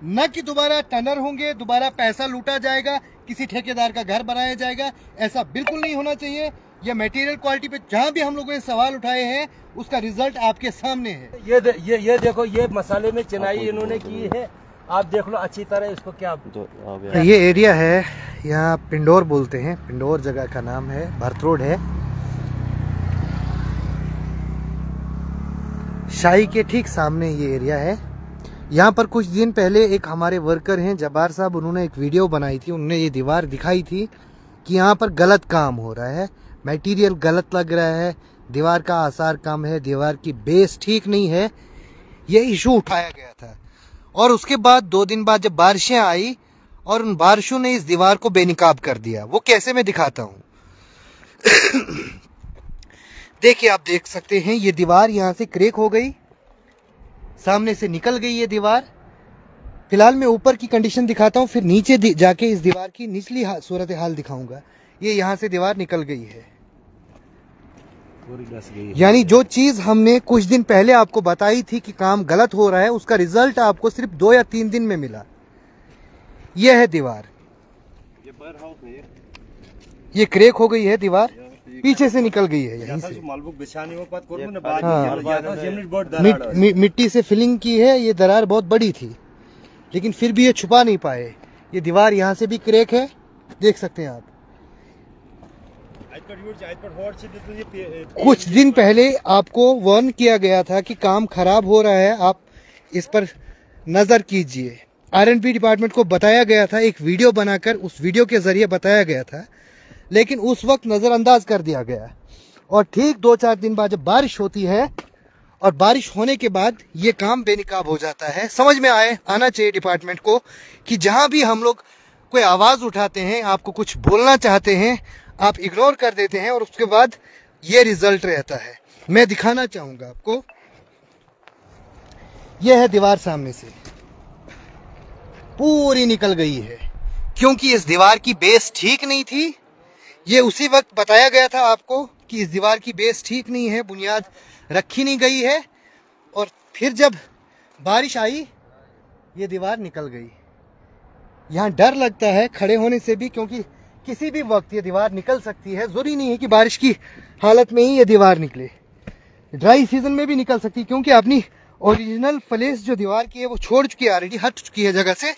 न कि दोबारा टेंडर होंगे, दोबारा पैसा लूटा जाएगा, किसी ठेकेदार का घर बनाया जाएगा। ऐसा बिल्कुल नहीं होना चाहिए। यह मटेरियल क्वालिटी पे जहां भी हम लोगों ने सवाल उठाए हैं उसका रिजल्ट आपके सामने है। ये देखो, ये मसाले में चिनाई इन्होंने की है, आप देख लो अच्छी तरह इसको। क्या ये एरिया है, यहाँ पिंडोर बोलते हैं, पिंडोर जगह का नाम है, भरत रोड है। शाही के ठीक सामने ये एरिया है। यहाँ पर कुछ दिन पहले एक हमारे वर्कर हैं जब्बार साहब, उन्होंने एक वीडियो बनाई थी, उन्होंने ये दीवार दिखाई थी कि यहाँ पर गलत काम हो रहा है, मटेरियल गलत लग रहा है, दीवार का आसार कम है, दीवार की बेस ठीक नहीं है। ये इशू उठाया गया था और उसके बाद 2 दिन बाद जब बारिशें आई और उन बारिशों ने इस दीवार को बेनकाब कर दिया। वो कैसे मैं दिखाता हूँ। देखिए, आप देख सकते हैं ये दीवार यहाँ से क्रैक हो गई, सामने से निकल गई ये दीवार। फिलहाल मैं ऊपर की कंडीशन दिखाता हूँ, फिर नीचे जाके इस दीवार की निचली सूरत हाल दिखाऊंगा। ये यहाँ से दीवार निकल गई है, यानी जो चीज हमने कुछ दिन पहले आपको बताई थी कि काम गलत हो रहा है, उसका रिजल्ट आपको सिर्फ 2 या 3 दिन में मिला। यह है दीवार, ये क्रैक हो गई है दीवार, पीछे से निकल गई है यहीं से। मिट्टी से फिलिंग की है, ये दरार बहुत बड़ी थी लेकिन फिर भी ये छुपा नहीं पाए। ये दीवार यहाँ से भी क्रैक है, देख सकते हैं आप। कुछ दिन पहले आपको वार्न किया गया था कि काम खराब हो रहा है, आप इस पर नजर कीजिए। R&B डिपार्टमेंट को बताया गया था, एक वीडियो बनाकर उस वीडियो के जरिए बताया गया था, लेकिन उस वक्त नजरअंदाज कर दिया गया। और ठीक 2-4 दिन बाद जब बारिश होती है और बारिश होने के बाद ये काम बेनकाब हो जाता है। समझ में आना चाहिए डिपार्टमेंट को कि जहां भी हम लोग कोई आवाज उठाते हैं, आपको कुछ बोलना चाहते हैं, आप इग्नोर कर देते हैं और उसके बाद ये रिजल्ट रहता है। मैं दिखाना चाहूंगा आपको, यह है दीवार, सामने से पूरी निकल गई है क्योंकि इस दीवार की बेस ठीक नहीं थी। ये उसी वक्त बताया गया था आपको कि इस दीवार की बेस ठीक नहीं है, बुनियाद रखी नहीं गई है। और फिर जब बारिश आई ये दीवार निकल गई। यहाँ डर लगता है खड़े होने से भी, क्योंकि किसी भी वक्त ये दीवार निकल सकती है। जरूरी नहीं है कि बारिश की हालत में ही ये दीवार निकले, ड्राई सीजन में भी निकल सकती है, क्योंकि अपनी ओरिजिनल प्लेस जो दीवार की है वो छोड़ चुकी है, ऑलरेडी हट चुकी है जगह से।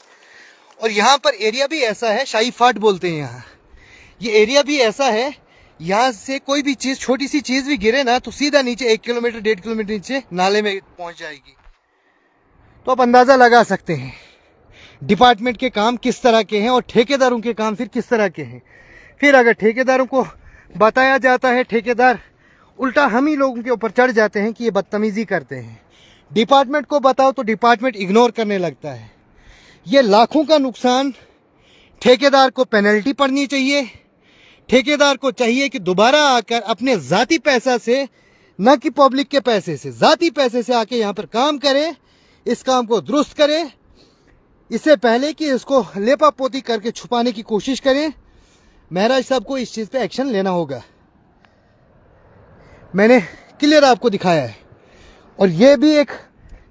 और यहाँ पर एरिया भी ऐसा है, शाही फाट बोलते हैं यहाँ, ये एरिया भी ऐसा है, यहाँ से कोई भी चीज, छोटी सी चीज भी गिरे ना तो सीधा नीचे 1 किलोमीटर 1.5 किलोमीटर नीचे नाले में पहुंच जाएगी। तो आप अंदाजा लगा सकते हैं डिपार्टमेंट के काम किस तरह के हैं और ठेकेदारों के काम फिर किस तरह के हैं। फिर अगर ठेकेदारों को बताया जाता है, ठेकेदार उल्टा हम ही लोगों के ऊपर चढ़ जाते हैं कि ये बदतमीजी करते हैं। डिपार्टमेंट को बताओ तो डिपार्टमेंट इग्नोर करने लगता है। ये लाखों का नुकसान, ठेकेदार को पेनल्टी पड़नी चाहिए। ठेकेदार को चाहिए कि दोबारा आकर अपने जाती पैसा से, न कि पब्लिक के पैसे से, जाती पैसे से आके यहाँ पर काम करे, इस काम को दुरुस्त करे, इससे पहले कि इसको लेपा पोती करके छुपाने की कोशिश करें। महराज साहब को इस चीज पे एक्शन लेना होगा। मैंने क्लियर आपको दिखाया है। और ये भी एक,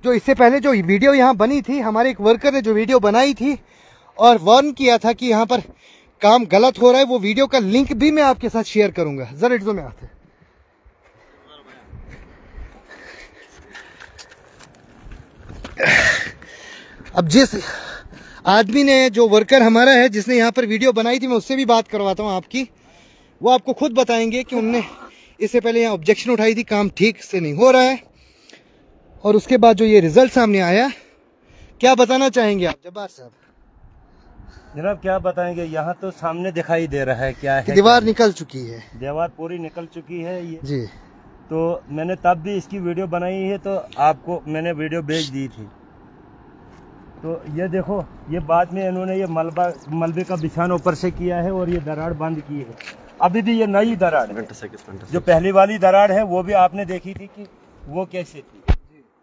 जो इससे पहले जो वीडियो यहाँ बनी थी, हमारे एक वर्कर ने जो वीडियो बनाई थी और वार्न किया था कि यहाँ पर काम गलत हो रहा है, वो वीडियो का लिंक भी मैं आपके साथ शेयर करूंगा। जरा इट्सो में आते। अब जिस आदमी ने, जो वर्कर हमारा है जिसने यहाँ पर वीडियो बनाई थी, मैं उससे भी बात करवाता हूँ आपकी। वो आपको खुद बताएंगे कि उनने इससे पहले यहाँ ऑब्जेक्शन उठाई थी, काम ठीक से नहीं हो रहा है, और उसके बाद जो ये रिजल्ट सामने आया। क्या बताना चाहेंगे आप जब्बार साहब? जनाब क्या बताएंगे, यहाँ तो सामने दिखाई दे रहा है क्या है, दीवार निकल चुकी है, दीवार पूरी निकल चुकी है ये जी। तो मैंने तब भी इसकी वीडियो बनाई है, तो आपको मैंने वीडियो भेज दी थी। तो ये देखो, ये बाद में इन्होंने ये मलबे का बिछाना ऊपर से किया है और ये दरार बंद की है। अभी भी ये नई दरार है, जो पहली वाली दरार है वो भी आपने देखी थी कि वो कैसे थी।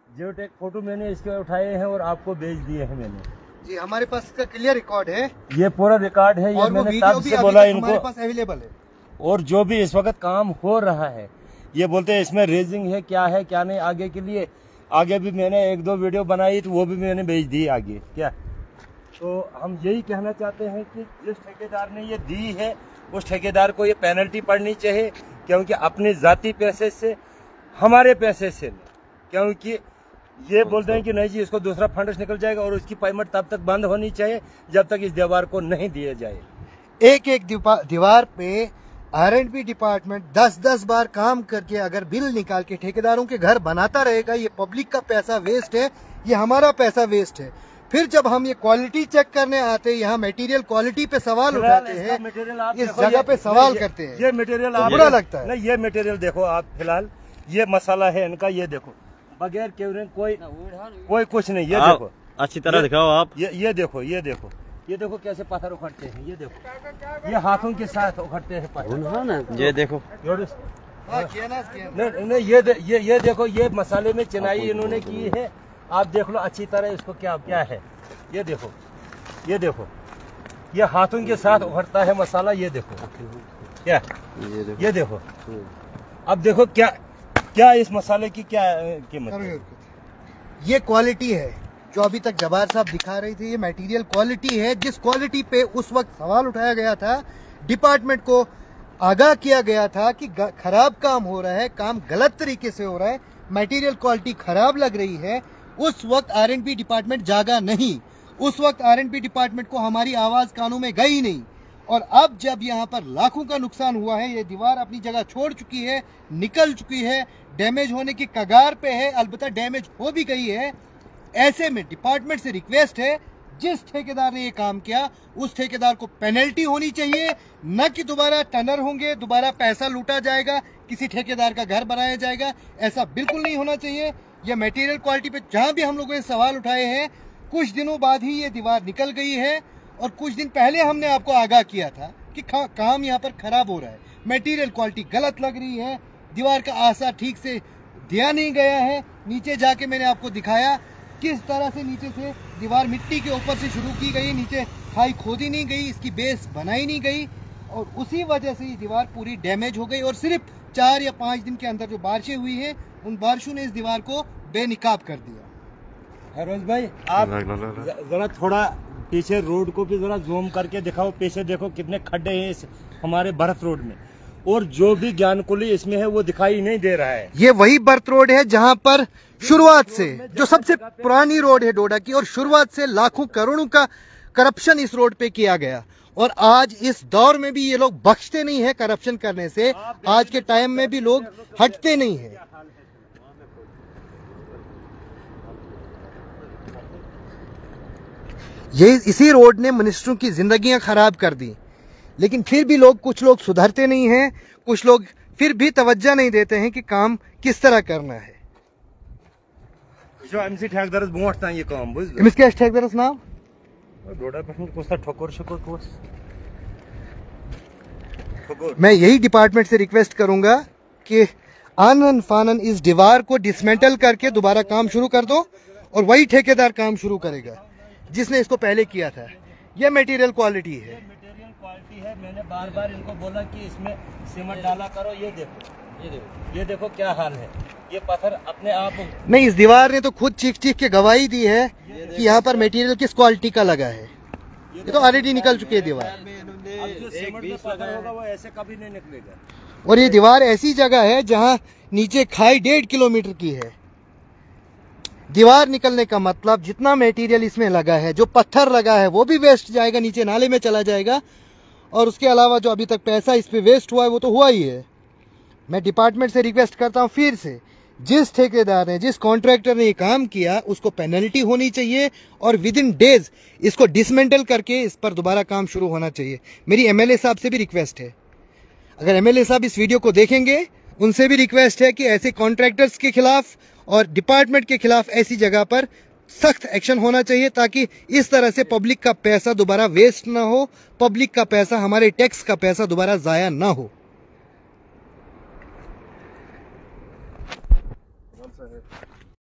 जियोटेक फोटो मैंने इसके उठाए हैं और आपको भेज दिए हैं मैंने जी। हमारे पास इसका क्लियर रिकॉर्ड है, ये पूरा रिकॉर्ड है, ये मैंने तब से बोला इनको। हमारे पास अवेलेबल है। और जो भी इस वक्त काम हो रहा है, ये बोलते हैं इसमें रेजिंग है क्या नहीं, आगे के लिए आगे भी मैंने 1-2 वीडियो बनाई, तो वो भी मैंने भेज दी आगे। क्या तो हम यही कहना चाहते हैं कि जिस ठेकेदार ने ये दी है उस ठेकेदार को ये पेनल्टी पड़नी चाहिए, क्योंकि अपने जाती पैसे से, हमारे पैसे से नहीं, क्योंकि ये बोलते हैं कि नहीं जी इसको दूसरा फंड निकल जाएगा, और उसकी पेमेंट तब तक बंद होनी चाहिए जब तक इस दीवार को नहीं दिया जाए। एक एक दीवार पे R&B डिपार्टमेंट 10-10 बार काम करके अगर बिल निकाल के ठेकेदारों के घर बनाता रहेगा, ये पब्लिक का पैसा वेस्ट है, ये हमारा पैसा वेस्ट है। फिर जब हम ये क्वालिटी चेक करने आते हैं, यहाँ मटेरियल क्वालिटी पे सवाल उठाते हैं, इस जगह पे सवाल करते हैं, ये मटेरियल तो बुरा लगता है। नहीं, ये मटेरियल देखो आप, फिलहाल ये मसाला है इनका, ये देखो बगैर क्यूरिंग कोई कुछ नहीं। ये देखो अच्छी तरह दिखाओ आप। ये देखो, ये देखो, ये देखो कैसे पत्थर उखड़ते हैं, ये देखो, ये हाथों के साथ उखड़ते हैं पत्थर। ये देखो नहीं, ये देखो, ये मसाले में चिनाई इन्होंने की है, आप देख लो अच्छी तरह इसको क्या क्या है। ये देखो, ये देखो, ये हाथों के साथ उखड़ता है मसाला। ये देखो क्या, ये देखो। अब देखो क्या क्या इस मसाले की क्या कीमत है। ये क्वालिटी है जो अभी तक जब्बार साहब दिखा रहे थे, ये मटेरियल क्वालिटी है, जिस क्वालिटी पे उस वक्त सवाल उठाया गया था, डिपार्टमेंट को आगाह किया गया था कि खराब काम हो रहा है, काम गलत तरीके से हो रहा है, मटेरियल क्वालिटी खराब लग रही है। उस वक्त R&B डिपार्टमेंट जागा नहीं, उस वक्त R&B डिपार्टमेंट को हमारी आवाज कानों में गई नहीं। और अब जब यहाँ पर लाखों का नुकसान हुआ है, ये दीवार अपनी जगह छोड़ चुकी है, निकल चुकी है, डैमेज होने की कगार पे है, अलबत्ता डैमेज हो भी गई है, ऐसे में डिपार्टमेंट से रिक्वेस्ट है, जिस ठेकेदार ने ये काम किया उस ठेकेदार को पेनल्टी होनी चाहिए, न कि दोबारा टनर होंगे, दोबारा पैसा लूटा जाएगा, किसी ठेकेदार का घर बनाया जाएगा, ऐसा बिल्कुल नहीं होना चाहिए। ये मटेरियल क्वालिटी पे जहां भी हम लोगों ने सवाल उठाए हैं, कुछ दिनों बाद ही ये दीवार निकल गई है, और कुछ दिन पहले हमने आपको आगाह किया था कि काम यहाँ पर खराब हो रहा है, मटेरियल क्वालिटी गलत लग रही है, दीवार का आसा ठीक से दिया नहीं गया है। नीचे जाके मैंने आपको दिखाया किस तरह से नीचे से दीवार मिट्टी के ऊपर से शुरू की गई, नीचे खाई खोदी नहीं गई, इसकी बेस बनाई नहीं गई, और उसी वजह से ये दीवार पूरी डैमेज हो गई। और सिर्फ 4 या 5 दिन के अंदर जो बारिशें हुई हैं, उन बारिशों ने इस दीवार को बेनिकाब कर दिया। रोज भाई, आप जरा थोड़ा पीछे रोड को भी जरा जूम करके दिखाओ, पीछे देखो कितने खड्डे हैं इस हमारे भरत रोड में, और जो भी ज्ञानकुली इसमें है वो दिखाई नहीं दे रहा है। ये वही भरत रोड है जहां पर शुरुआत से, जो सबसे पुरानी रोड है डोडा की, और शुरुआत से लाखों करोड़ों का करप्शन इस रोड पे किया गया, और आज इस दौर में भी ये लोग बख्शते नहीं है करप्शन करने से। आज के टाइम में भी लोग हटते नहीं है। ये इसी रोड ने मिनिस्टरों की जिंदगियां खराब कर दी, लेकिन फिर भी कुछ लोग सुधरते नहीं हैं, कुछ लोग फिर भी तवज्जो नहीं देते हैं कि काम किस तरह करना है। जो एमसी ठेकेदारस ब्रोट तान ये काम बुझ अमिस क्या ठेकेदारस नाम डोडा पे कोस्ता ठोकर शकोर कोस। मैं यही डिपार्टमेंट से रिक्वेस्ट करूंगा कि आनन फानन इस दीवार को डिसमेंटल करके दोबारा काम शुरू कर दो, और वही ठेकेदार काम शुरू करेगा जिसने इसको पहले किया था। यह मटेरियल क्वालिटी है, मटेरियल क्वालिटी है। मैंने बार बार इनको बोला कि इसमें सीमेंट डाला करो। ये देखो, ये देखो, ये देखो क्या हाल है। ये पत्थर अपने आप नहीं, इस दीवार ने तो खुद चीख चीख के गवाही दी है कि यहाँ पर मटेरियल किस क्वालिटी का लगा है। ये तो ऑलरेडी निकल चुकी है दीवार। अब जो सीमेंट में पत्थर होगा वो ऐसे कभी नहीं निकलेगा। और ये दीवार ऐसी जगह है जहाँ नीचे खाई 1.5 किलोमीटर की है। दीवार निकलने का मतलब जितना मटेरियल इसमें लगा है, जो पत्थर लगा है, वो भी वेस्ट जाएगा, नीचे नाले में चला जाएगा, और उसके अलावा जो अभी तक पैसा इस पे वेस्ट हुआ है वो तो हुआ ही है। मैं डिपार्टमेंट से रिक्वेस्ट करता हूँ फिर से, जिस ठेकेदार ने, जिस कॉन्ट्रैक्टर ने ये काम किया उसको पेनल्टी होनी चाहिए, और विद इन डेज इसको डिसमेंटल करके इस पर दोबारा काम शुरू होना चाहिए। मेरी एमएलए साहब से भी रिक्वेस्ट है, अगर एमएलए साहब इस वीडियो को देखेंगे उनसे भी रिक्वेस्ट है कि ऐसे कॉन्ट्रैक्टर्स के खिलाफ और डिपार्टमेंट के खिलाफ ऐसी जगह पर सख्त एक्शन होना चाहिए, ताकि इस तरह से पब्लिक का पैसा दोबारा वेस्ट ना हो, पब्लिक का पैसा, हमारे टैक्स का पैसा दोबारा जाया ना हो।